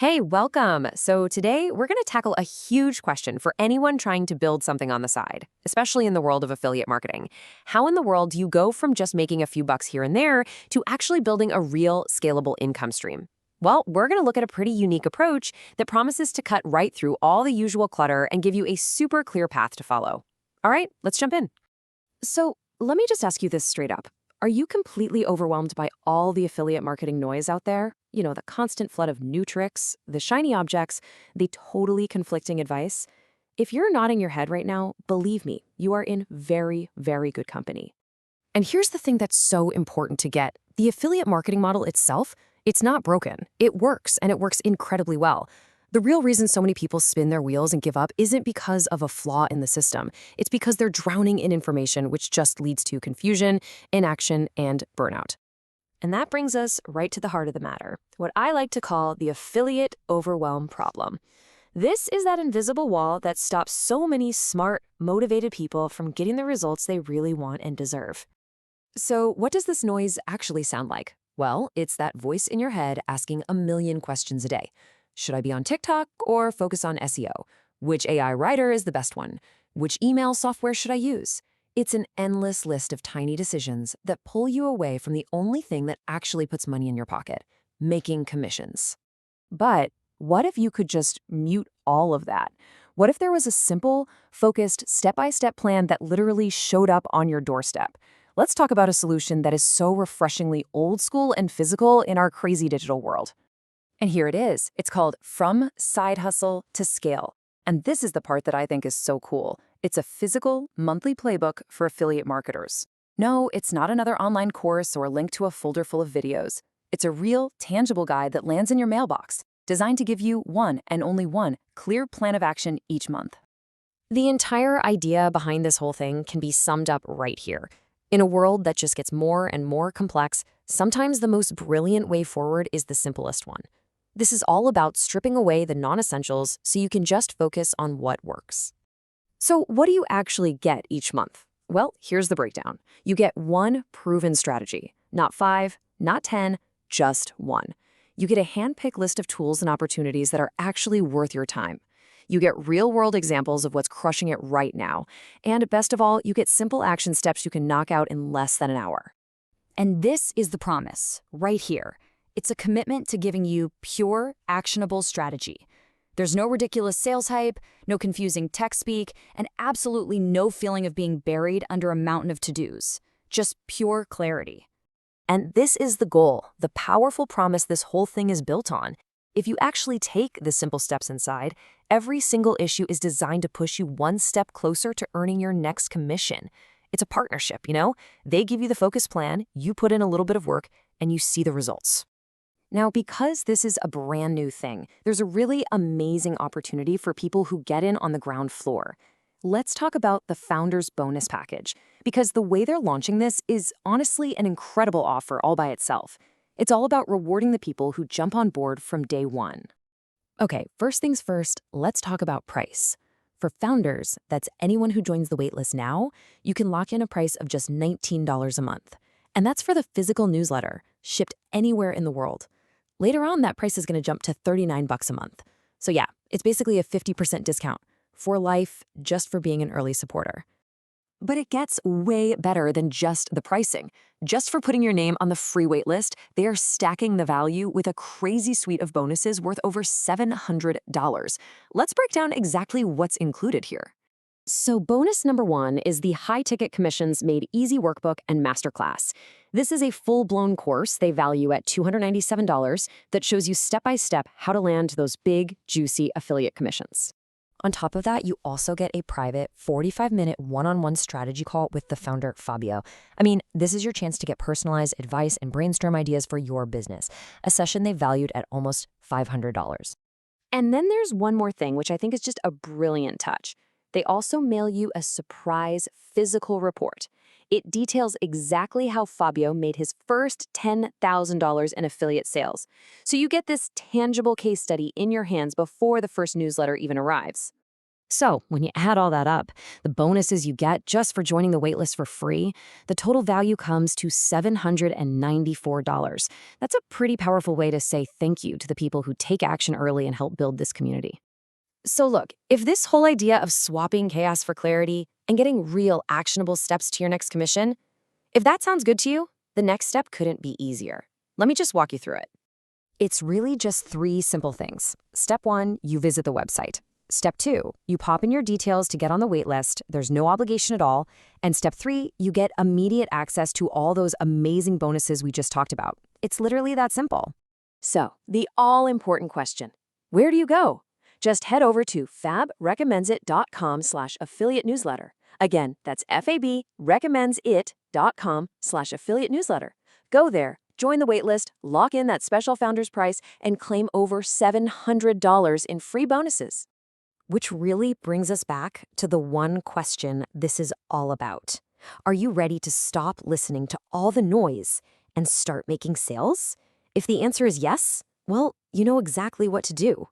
Hey, welcome. So today we're going to tackle a huge question for anyone trying to build something on the side, especially in the world of affiliate marketing. How in the world do you go from just making a few bucks here and there to actually building a real scalable income stream? Well, we're going to look at a pretty unique approach that promises to cut right through all the usual clutter and give you a super clear path to follow. All right, let's jump in. So let me just ask you this straight up. Are you completely overwhelmed by all the affiliate marketing noise out there? You know, the constant flood of new tricks, the shiny objects, the totally conflicting advice? If you're nodding your head right now, believe me, you are in very, very good company. And here's the thing that's so important to get. The affiliate marketing model itself, it's not broken. It works, and it works incredibly well. The real reason so many people spin their wheels and give up isn't because of a flaw in the system. It's because they're drowning in information, which just leads to confusion, inaction, and burnout. And that brings us right to the heart of the matter, what I like to call the affiliate overwhelm problem. This is that invisible wall that stops so many smart, motivated people from getting the results they really want and deserve. So what does this noise actually sound like? Well, it's that voice in your head asking a million questions a day. Should I be on TikTok or focus on SEO? Which AI writer is the best one? Which email software should I use? It's an endless list of tiny decisions that pull you away from the only thing that actually puts money in your pocket, making commissions. But what if you could just mute all of that? What if there was a simple, focused, step-by-step plan that literally showed up on your doorstep? Let's talk about a solution that is so refreshingly old school and physical in our crazy digital world. And here it is. It's called From Side Hustle to Scale. And this is the part that I think is so cool. It's a physical, monthly playbook for affiliate marketers. No, it's not another online course or a link to a folder full of videos. It's a real, tangible guide that lands in your mailbox, designed to give you one and only one clear plan of action each month. The entire idea behind this whole thing can be summed up right here. In a world that just gets more and more complex, sometimes the most brilliant way forward is the simplest one. This is all about stripping away the non-essentials so you can just focus on what works. So what do you actually get each month? Well, here's the breakdown. You get one proven strategy, not 5, not 10, just one. You get a hand-picked list of tools and opportunities that are actually worth your time. You get real-world examples of what's crushing it right now. And best of all, you get simple action steps you can knock out in less than an hour. And this is the promise, right here. It's a commitment to giving you pure, actionable strategy. There's no ridiculous sales hype, no confusing tech speak, and absolutely no feeling of being buried under a mountain of to-dos. Just pure clarity. And this is the goal, the powerful promise this whole thing is built on. If you actually take the simple steps inside, every single issue is designed to push you one step closer to earning your next commission. It's a partnership, you know? They give you the focus plan, you put in a little bit of work, and you see the results. Now, because this is a brand new thing, there's a really amazing opportunity for people who get in on the ground floor. Let's talk about the Founders Bonus Package, because the way they're launching this is honestly an incredible offer all by itself. It's all about rewarding the people who jump on board from day one. Okay, first things first, let's talk about price. For founders, that's anyone who joins the waitlist now, you can lock in a price of just $19 a month. And that's for the physical newsletter, shipped anywhere in the world. Later on, that price is going to jump to $39 a month. So yeah, it's basically a 50% discount for life just for being an early supporter. But it gets way better than just the pricing. Just for putting your name on the free waitlist, they are stacking the value with a crazy suite of bonuses worth over $700. Let's break down exactly what's included here. So bonus number 1 is the high-ticket commissions made easy workbook and masterclass. This is a full-blown course they value at $297 that shows you step-by-step how to land those big, juicy affiliate commissions. On top of that, you also get a private 45-minute one-on-one strategy call with the founder, Fabio. I mean, this is your chance to get personalized advice and brainstorm ideas for your business, a session they valued at almost $500. And then there's one more thing, which I think is just a brilliant touch. They also mail you a surprise physical report. It details exactly how Fabio made his first $10,000 in affiliate sales. So you get this tangible case study in your hands before the first newsletter even arrives. So, when you add all that up, the bonuses you get just for joining the waitlist for free, the total value comes to $794. That's a pretty powerful way to say thank you to the people who take action early and help build this community. So, look, if this whole idea of swapping chaos for clarity and getting real actionable steps to your next commission, if that sounds good to you, the next step couldn't be easier. Let me just walk you through it. It's really just 3 simple things. Step 1, you visit the website. Step 2, you pop in your details to get on the wait list. There's no obligation at all. And step 3, you get immediate access to all those amazing bonuses we just talked about. It's literally that simple. So, the all-important question, where do you go? Just head over to fabrecommendsit.com/affiliate newsletter. Again, that's fabrecommendsit.com/affiliate newsletter. Go there, join the waitlist, lock in that special founder's price, and claim over $700 in free bonuses. Which really brings us back to the one question this is all about. Are you ready to stop listening to all the noise and start making sales? If the answer is yes, well, you know exactly what to do.